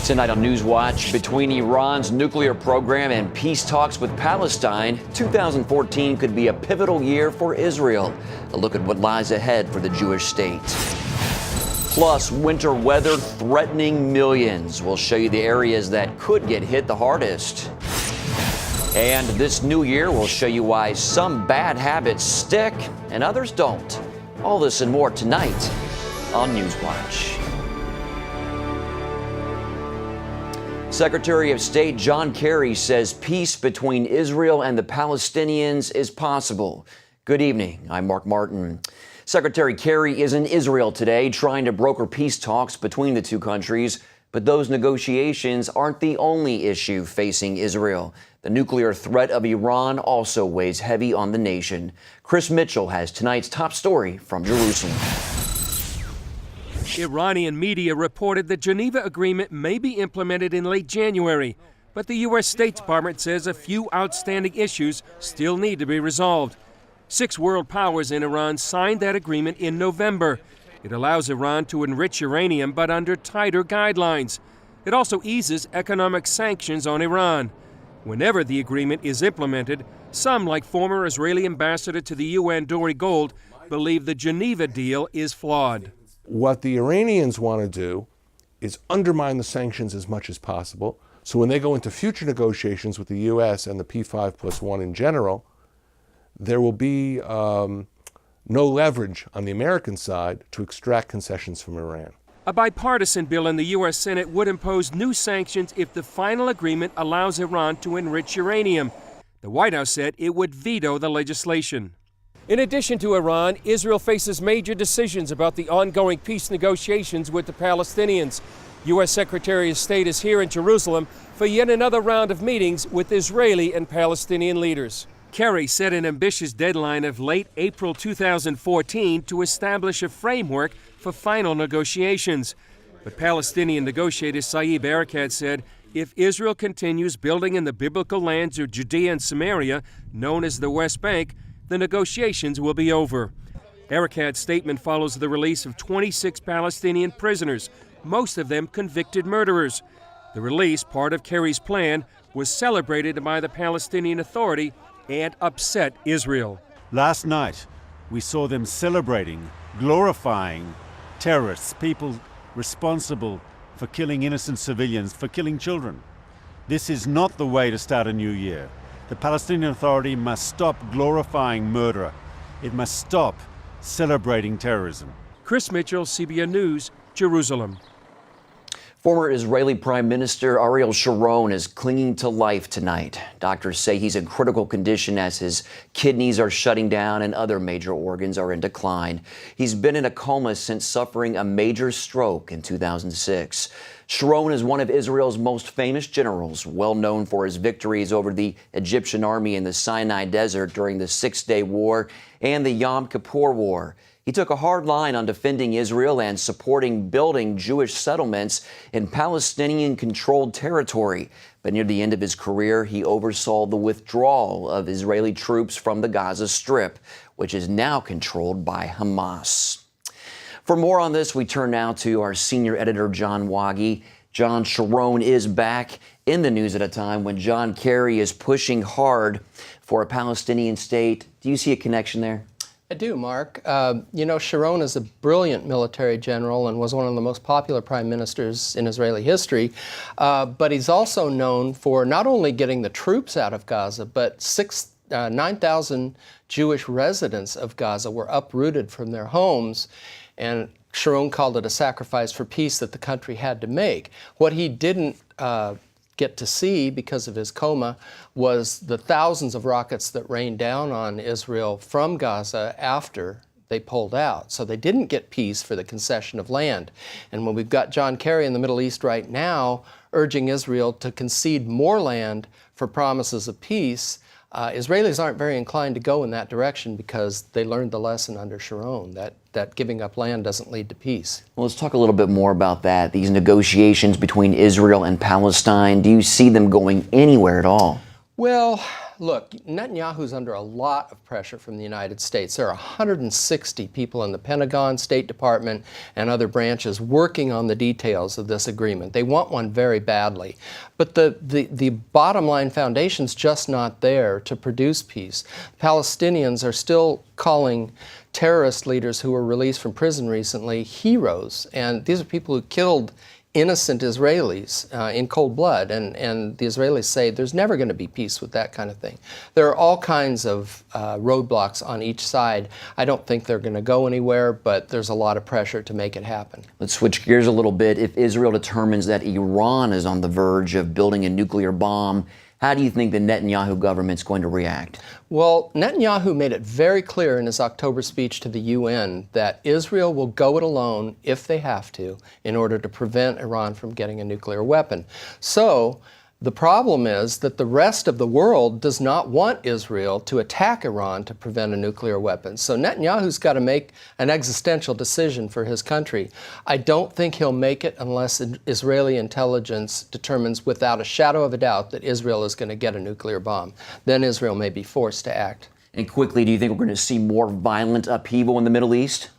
Tonight on NewsWatch, between Iran's nuclear program and peace talks with Palestine, 2014 could be a pivotal year for Israel. A look at what lies ahead for the Jewish state. Plus, winter weather threatening millions. We'll show you the areas that could get hit the hardest. And this new year, we'll show you why some bad habits stick and others don't. All this and more tonight on NewsWatch. Secretary of State John Kerry says peace between Israel and the Palestinians is possible. Good evening. I'm Mark Martin. Secretary Kerry is in Israel today trying to broker peace talks between the two countries. But those negotiations aren't the only issue facing Israel. The nuclear threat of Iran also weighs heavy on the nation. Chris Mitchell has tonight's top story from Jerusalem. Iranian media reported the Geneva Agreement may be implemented in late January, but the U.S. State Department says a few outstanding issues still need to be resolved. 6 world powers in Iran signed that agreement in November. It allows Iran to enrich uranium, but under tighter guidelines. It also eases economic sanctions on Iran. Whenever the agreement is implemented, some, like former Israeli ambassador to the UN Dori Gold, believe the Geneva deal is flawed. What the Iranians want to do is undermine the sanctions as much as possible. So when they go into future negotiations with the U.S. and the P5+1 in general, there will be no leverage on the American side to extract concessions from Iran. A bipartisan bill in the U.S. Senate would impose new sanctions if the final agreement allows Iran to enrich uranium. The White House said it would veto the legislation. In addition to Iran, Israel faces major decisions about the ongoing peace negotiations with the Palestinians. U.S. Secretary of State is here in Jerusalem for yet another round of meetings with Israeli and Palestinian leaders. Kerry set an ambitious deadline of late April 2014 to establish a framework for final negotiations. But Palestinian negotiator Saeb Erekat said if Israel continues building in the biblical lands of Judea and Samaria, known as the West Bank, the negotiations will be over. Erekat's statement follows the release of 26 Palestinian prisoners, most of them convicted murderers. The release, part of Kerry's plan, was celebrated by the Palestinian Authority and upset Israel. Last night, we saw them celebrating, glorifying terrorists, people responsible for killing innocent civilians, for killing children. This is not the way to start a new year. The Palestinian Authority must stop glorifying murder. It must stop celebrating terrorism. Chris Mitchell, CBN News, Jerusalem. Former Israeli Prime Minister Ariel Sharon is clinging to life tonight. Doctors say he's in critical condition as his kidneys are shutting down and other major organs are in decline. He's been in a coma since suffering a major stroke in 2006. Sharon is one of Israel's most famous generals, well known for his victories over the Egyptian army in the Sinai Desert during the Six-Day War and the Yom Kippur War. He took a hard line on defending Israel and supporting building Jewish settlements in Palestinian-controlled territory. But near the end of his career, he oversaw the withdrawal of Israeli troops from the Gaza Strip, which is now controlled by Hamas. For more on this, we turn now to our senior editor, John Waggy. John, Sharon is back in the news at a time when John Kerry is pushing hard for a Palestinian state. Do you see a connection there? I do, Mark. Sharon is a brilliant military general and was one of the most popular prime ministers in Israeli history. But he's also known for not only getting the troops out of Gaza, but 9,000 Jewish residents of Gaza were uprooted from their homes. And Sharon called it a sacrifice for peace that the country had to make. What he didn't get to see because of his coma was the thousands of rockets that rained down on Israel from Gaza after they pulled out. So they didn't get peace for the concession of land. And when we've got John Kerry in the Middle East right now urging Israel to concede more land for promises of peace, Israelis aren't very inclined to go in that direction because they learned the lesson under Sharon that giving up land doesn't lead to peace. Well, let's talk a little bit more about that. These negotiations between Israel and Palestine, do you see them going anywhere at all? Well, Look, Netanyahu's under a lot of pressure from the United States. There are 160 people in the Pentagon, State Department, and other branches working on the details of this agreement. They want one very badly. But the bottom line foundation's just not there to produce peace. Palestinians are still calling terrorist leaders who were released from prison recently heroes. And these are people who killed innocent Israelis in cold blood, and the Israelis say there's never going to be peace with that kind of thing. There are all kinds of roadblocks on each side. I don't think they're going to go anywhere, but there's a lot of pressure to make it happen. Let's switch gears a little bit. If Israel determines that Iran is on the verge of building a nuclear bomb, how do you think the Netanyahu government's going to react? Well, Netanyahu made it very clear in his October speech to the UN that Israel will go it alone if they have to in order to prevent Iran from getting a nuclear weapon. So the problem is that the rest of the world does not want Israel to attack Iran to prevent a nuclear weapon. So Netanyahu's got to make an existential decision for his country. I don't think he'll make it unless Israeli intelligence determines without a shadow of a doubt that Israel is going to get a nuclear bomb. Then Israel may be forced to act. And quickly, do you think we're going to see more violent upheaval in the Middle East?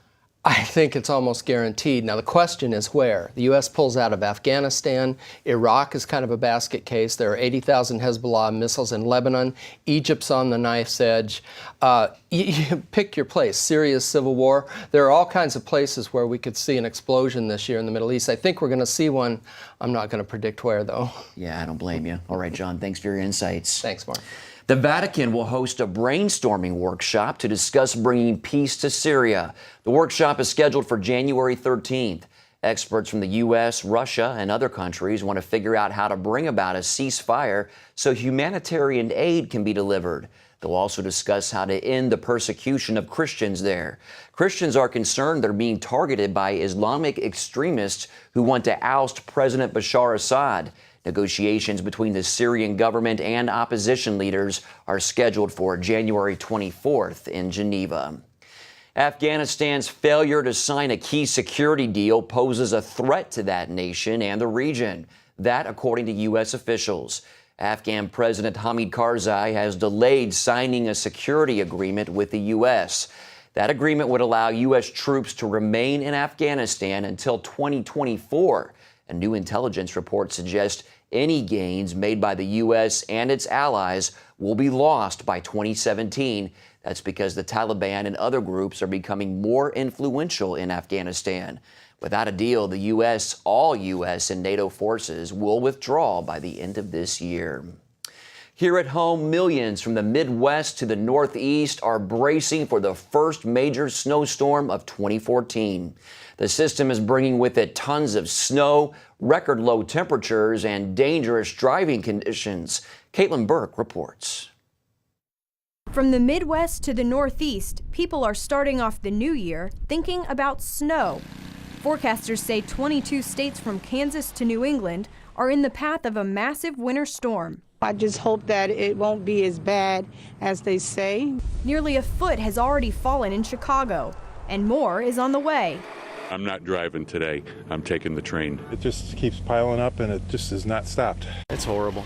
I think it's almost guaranteed. Now, the question is where. The U.S. pulls out of Afghanistan. Iraq is kind of a basket case. There are 80,000 Hezbollah missiles in Lebanon. Egypt's on the knife's edge. You pick your place. Syria's civil war. There are all kinds of places where we could see an explosion this year in the Middle East. I think we're going to see one. I'm not going to predict where, though. Yeah, I don't blame you. All right, John, thanks for your insights. Thanks, Mark. The Vatican will host a brainstorming workshop to discuss bringing peace to Syria. The workshop is scheduled for January 13th. Experts from the U.S., Russia, and other countries want to figure out how to bring about a ceasefire so humanitarian aid can be delivered. They'll also discuss how to end the persecution of Christians there. Christians are concerned they're being targeted by Islamic extremists who want to oust President Bashar Assad. Negotiations between the Syrian government and opposition leaders are scheduled for January 24th in Geneva. Afghanistan's failure to sign a key security deal poses a threat to that nation and the region. That, according to U.S. officials. Afghan President Hamid Karzai has delayed signing a security agreement with the U.S. That agreement would allow U.S. troops to remain in Afghanistan until 2024. A new intelligence report suggests any gains made by the U.S. and its allies will be lost by 2017. That's because the Taliban and other groups are becoming more influential in Afghanistan. Without a deal, the U.S., all U.S. and NATO forces will withdraw by the end of this year. Here at home, millions from the Midwest to the Northeast are bracing for the first major snowstorm of 2014. The system is bringing with it tons of snow, record low temperatures, and dangerous driving conditions. Caitlin Burke reports. From the Midwest to the Northeast, people are starting off the new year thinking about snow. Forecasters say 22 states from Kansas to New England are in the path of a massive winter storm. I just hope that it won't be as bad as they say. Nearly a foot has already fallen in Chicago, and more is on the way. I'm not driving today. I'm taking the train. It just keeps piling up and it just has not stopped. It's horrible.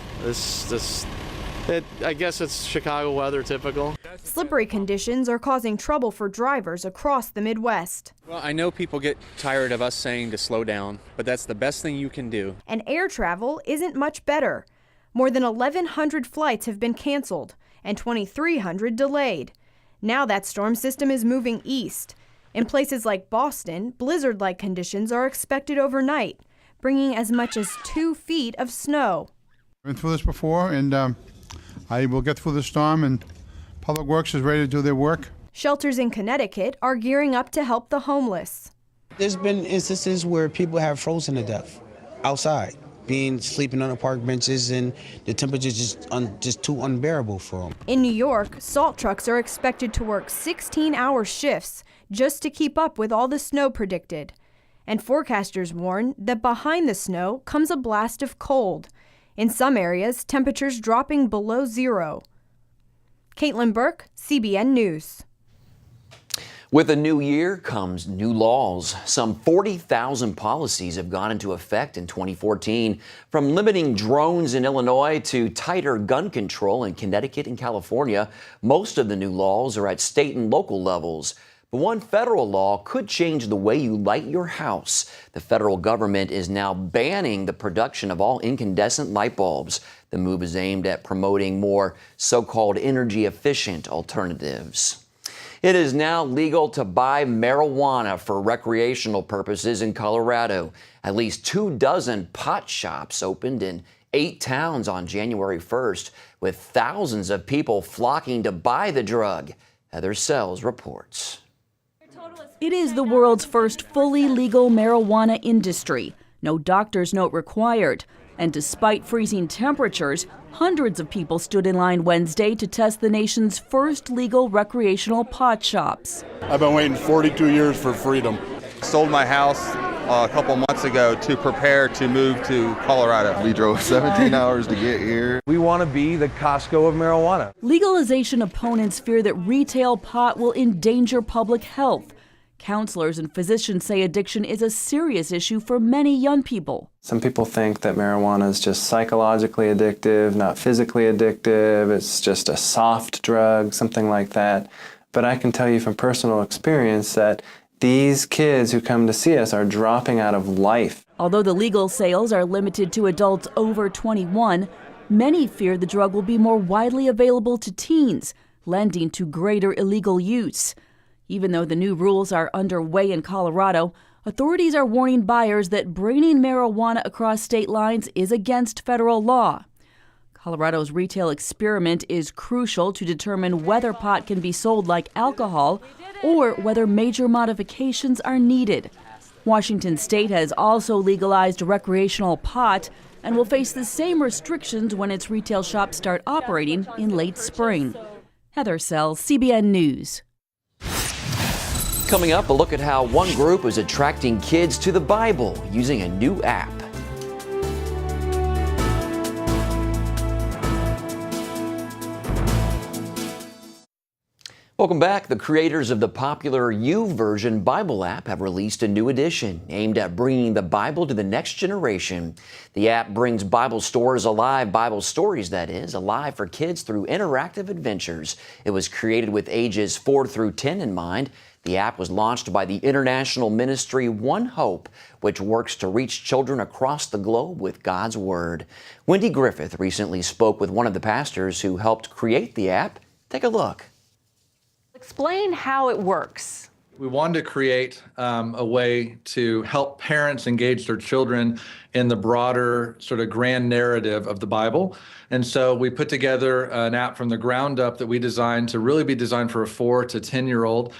I guess it's Chicago weather typical. Slippery conditions are causing trouble for drivers across the Midwest. Well, I know people get tired of us saying to slow down, but that's the best thing you can do. And air travel isn't much better. More than 1,100 flights have been canceled and 2,300 delayed. Now that storm system is moving east. In places like Boston, blizzard-like conditions are expected overnight, bringing as much as 2 feet of snow. I've been through this before, and I will get through the storm, and Public Works is ready to do their work. Shelters in Connecticut are gearing up to help the homeless. There's been instances where people have frozen to death outside, sleeping on the park benches, and the temperature just too unbearable for them. In New York, salt trucks are expected to work 16-hour shifts just to keep up with all the snow predicted. And forecasters warn that behind the snow comes a blast of cold. In some areas, temperatures dropping below zero. Caitlin Burke, CBN News. With a new year comes new laws. Some 40,000 policies have gone into effect in 2014, from limiting drones in Illinois to tighter gun control in Connecticut and California. Most of the new laws are at state and local levels. But one federal law could change the way you light your house. The federal government is now banning the production of all incandescent light bulbs. The move is aimed at promoting more so-called energy-efficient alternatives. It is now legal to buy marijuana for recreational purposes in Colorado. At least 24 pot shops opened in 8 towns on January 1st, with thousands of people flocking to buy the drug. Heather Sells reports. It is the world's first fully legal marijuana industry. No doctor's note required. And despite freezing temperatures, hundreds of people stood in line Wednesday to test the nation's first legal recreational pot shops. I've been waiting 42 years for freedom. Sold my house a couple months ago to prepare to move to Colorado. We drove 17 hours to get here. We want to be the Costco of marijuana. Legalization opponents fear that retail pot will endanger public health. Counselors and physicians say addiction is a serious issue for many young people. Some people think that marijuana is just psychologically addictive, not physically addictive. It's just a soft drug, something like that. But I can tell you from personal experience that these kids who come to see us are dropping out of life. Although the legal sales are limited to adults over 21, many fear the drug will be more widely available to teens, lending to greater illegal use. Even though the new rules are underway in Colorado, authorities are warning buyers that bringing marijuana across state lines is against federal law. Colorado's retail experiment is crucial to determine whether pot can be sold like alcohol or whether major modifications are needed. Washington State has also legalized recreational pot and will face the same restrictions when its retail shops start operating in late spring. Heather Sells, CBN News. Coming up, a look at how one group is attracting kids to the Bible using a new app. Welcome back. The creators of the popular YouVersion Bible app have released a new edition aimed at bringing the Bible to the next generation. The app brings Bible stories alive, Bible stories that is, alive for kids through interactive adventures. It was created with ages 4 through 10 in mind. The app was launched by the international ministry One Hope, which works to reach children across the globe with God's Word. Wendy Griffith recently spoke with one of the pastors who helped create the app. Take a look. Explain how it works. We wanted to create a way to help parents engage their children in the broader sort of grand narrative of the Bible. And so we put together an app from the ground up that we designed to really be designed for a 4 to 10-year-old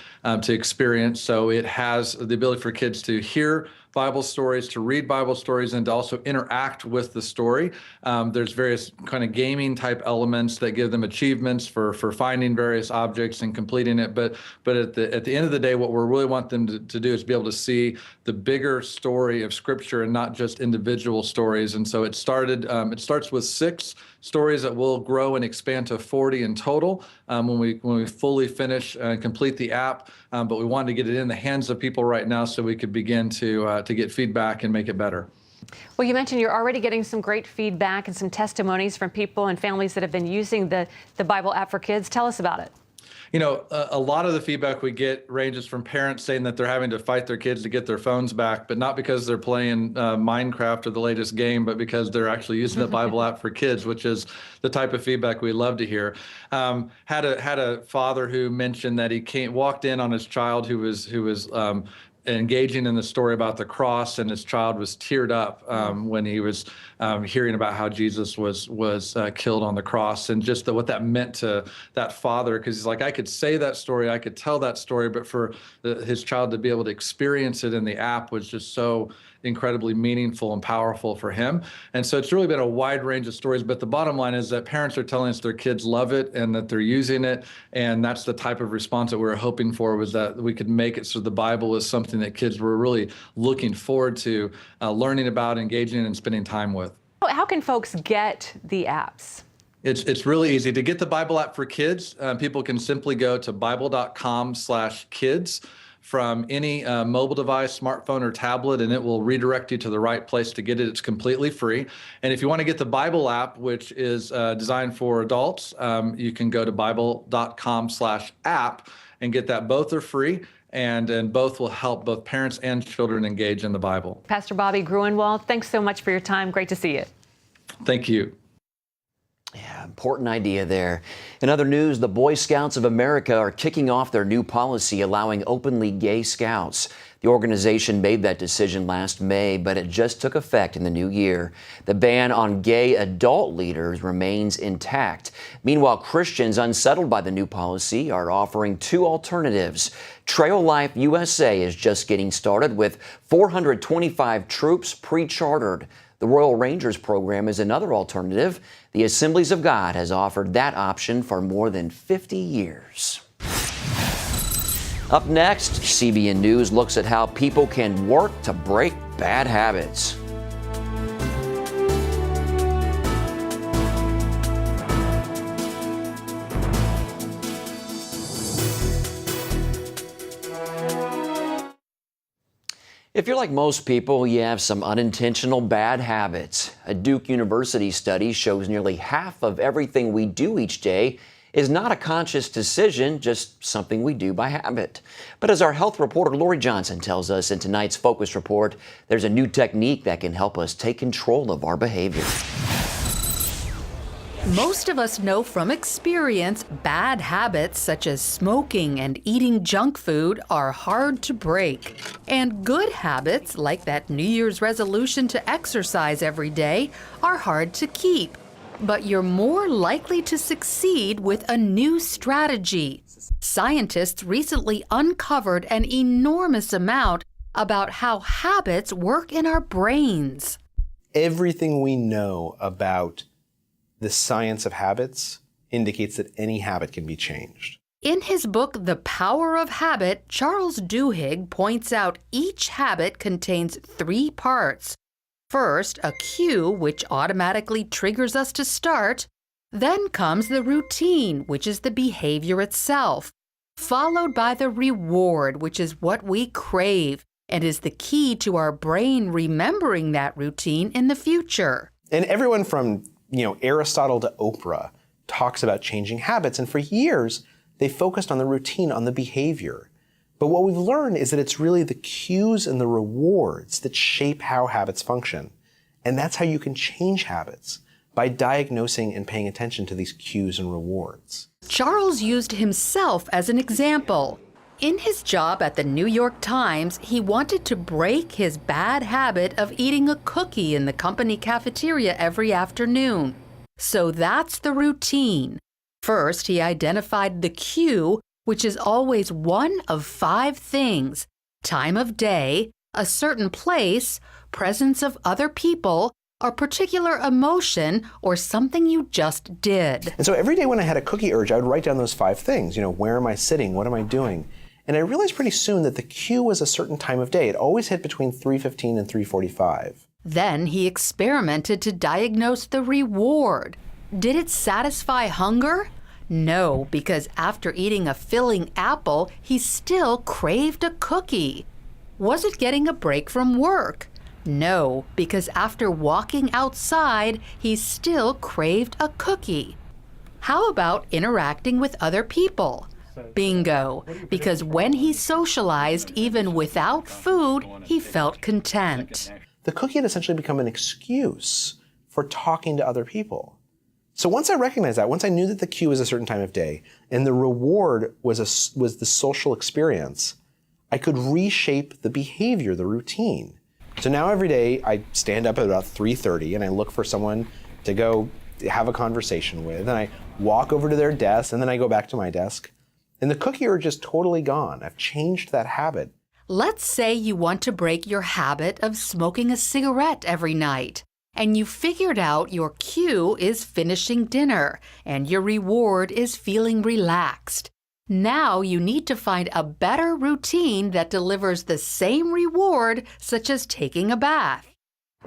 to experience. So it has the ability for kids to hear Bible stories, to read Bible stories, and to also interact with the story. There's various kind of gaming type elements that give them achievements for finding various objects and completing it. But at the end of the day, what we really want them to do is be able to see the bigger story of Scripture and not just individual stories. And so it starts with 6 stories that will grow and expand to 40 in total when we fully finish and complete the app. But we wanted to get it in the hands of people right now so we could begin to get feedback and make it better. Well, you mentioned you're already getting some great feedback and some testimonies from people and families that have been using the Bible app for kids. Tell us about it. You know, a lot of the feedback we get ranges from parents saying that they're having to fight their kids to get their phones back, but not because they're playing Minecraft or the latest game, but because they're actually using the Bible app for kids, which is the type of feedback we love to hear. Had a father who mentioned that he walked in on his child who was engaging in the story about the cross, and his child was teared up when he was hearing about how Jesus was killed on the cross, and just what that meant to that father, because he's like, I could say that story, I could tell that story, but for his child to be able to experience it in the app was just so incredibly meaningful and powerful for him. And so it's really been a wide range of stories, but the bottom line is that parents are telling us their kids love it and that they're using it, and that's the type of response that we were hoping for, was that we could make it so the Bible is something that kids were really looking forward to learning about, engaging in, and spending time with. How can folks get the apps? It's really easy. To get the Bible app for kids, people can simply go to bible.com/kids from any mobile device, smartphone, or tablet, and it will redirect you to the right place to get it. It's completely free. And if you want to get the Bible app, which is designed for adults, you can go to bible.com/app and get that. Both are free, and both will help both parents and children engage in the Bible. Pastor Bobby Gruenwald, thanks so much for your time. Great to see you. Thank you. Yeah, important idea there. In other news, the Boy Scouts of America are kicking off their new policy allowing openly gay scouts. The organization made that decision last May, but it just took effect in the new year. The ban on gay adult leaders remains intact. Meanwhile, Christians unsettled by the new policy are offering two alternatives. Trail Life USA is just getting started with 425 troops pre-chartered. The Royal Rangers program is another alternative. The Assemblies of God has offered that option for more than 50 years. Up next, CBN News looks at how people can work to break bad habits. If you're like most people, you have some unintentional bad habits. A Duke University study shows nearly half of everything we do each day is not a conscious decision, just something we do by habit. But as our health reporter Lori Johnson tells us in tonight's Focus Report, there's a new technique that can help us take control of our behavior. Most of us know from experience bad habits such as smoking and eating junk food are hard to break. And good habits, like that New Year's resolution to exercise every day, are hard to keep. But you're more likely to succeed with a new strategy. Scientists recently uncovered an enormous amount about how habits work in our brains. Everything we know about the science of habits indicates that any habit can be changed. In his book, The Power of Habit, Charles Duhigg points out each habit contains 3 parts. First, a cue, which automatically triggers us to start. Then comes the routine, which is the behavior itself, followed by the reward, which is what we crave and is the key to our brain remembering that routine in the future. And everyone from Aristotle to Oprah talks about changing habits, and for years they focused on the routine, on the behavior. But what we've learned is that it's really the cues and the rewards that shape how habits function. And that's how you can change habits, by diagnosing and paying attention to these cues and rewards. Charles used himself as an example. In his job at the New York Times, he wanted to break his bad habit of eating a cookie in the company cafeteria every afternoon. So that's the routine. First, he identified the cue, which is always one of 5 things: time of day, a certain place, presence of other people, a particular emotion, or something you just did. And so every day when I had a cookie urge, I would write down those 5 things. Where am I sitting? What am I doing? And I realized pretty soon that the cue was a certain time of day. It always hit between 3:15 and 3:45. Then he experimented to diagnose the reward. Did it satisfy hunger? No, because after eating a filling apple, he still craved a cookie. Was it getting a break from work? No, because after walking outside, he still craved a cookie. How about interacting with other people? Bingo, because when he socialized, even without food, he felt content. The cookie had essentially become an excuse for talking to other people. So once I recognized that, once I knew that the cue was a certain time of day, and the reward was the social experience, I could reshape the behavior, the routine. So now every day I stand up at about 3:30 and I look for someone to go have a conversation with, and I walk over to their desk, and then I go back to my desk. And the cookie urge is totally gone. I've changed that habit. Let's say you want to break your habit of smoking a cigarette every night, and you figured out your cue is finishing dinner, and your reward is feeling relaxed. Now you need to find a better routine that delivers the same reward, such as taking a bath.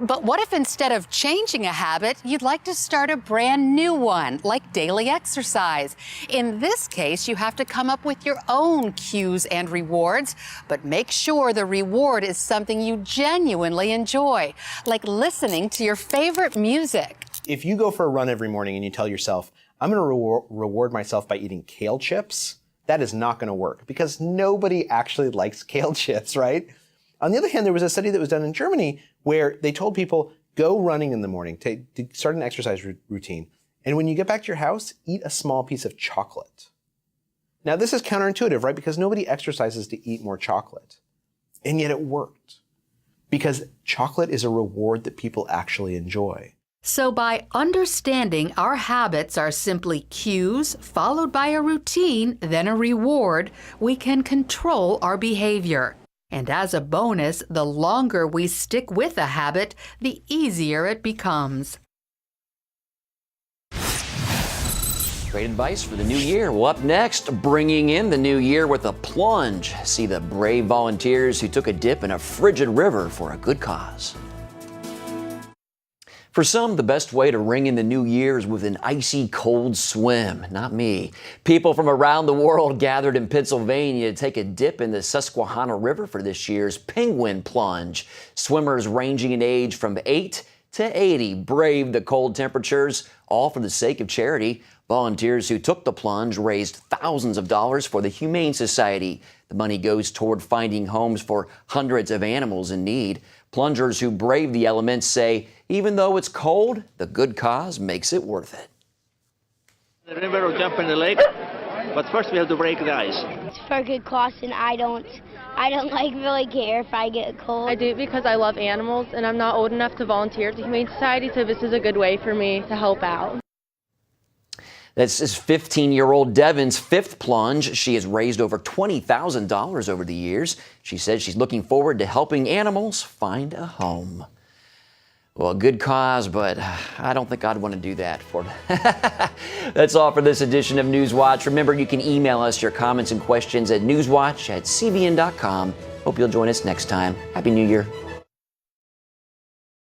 But what if instead of changing a habit, you'd like to start a brand new one, like daily exercise? In this case, you have to come up with your own cues and rewards, but make sure the reward is something you genuinely enjoy, like listening to your favorite music. If you go for a run every morning and you tell yourself, I'm going to reward myself by eating kale chips, that is not going to work because nobody actually likes kale chips, right? On the other hand, there was a study that was done in Germany where they told people, go running in the morning, start an exercise routine, and when you get back to your house, eat a small piece of chocolate. Now, this is counterintuitive, right? Because nobody exercises to eat more chocolate. And yet it worked. Because chocolate is a reward that people actually enjoy. So by understanding our habits are simply cues, followed by a routine, then a reward, we can control our behavior. And as a bonus, the longer we stick with a habit, the easier it becomes. Great advice for the new year. Well, up next, bringing in the new year with a plunge. See the brave volunteers who took a dip in a frigid river for a good cause. For some, the best way to ring in the new year is with an icy cold swim. Not me. People from around the world gathered in Pennsylvania to take a dip in the Susquehanna River for this year's Penguin Plunge. Swimmers ranging in age from 8 to 80 braved the cold temperatures, all for the sake of charity. Volunteers who took the plunge raised thousands of dollars for the Humane Society. The money goes toward finding homes for hundreds of animals in need. Plungers who brave the elements say, even though it's cold, the good cause makes it worth it. The river or jump in the lake, but first we have to break the ice. It's for a good cause, and I don't like really care if I get cold. I do it because I love animals, and I'm not old enough to volunteer at the Humane Society, so this is a good way for me to help out. This is 15-year-old Devin's fifth plunge. She has raised over $20,000 over the years. She says she's looking forward to helping animals find a home. Well, good cause, but I don't think I'd want to do that for That's all for this edition of NewsWatch. Remember, you can email us your comments and questions at newswatch@cbn.com. Hope you'll join us next time. Happy New Year.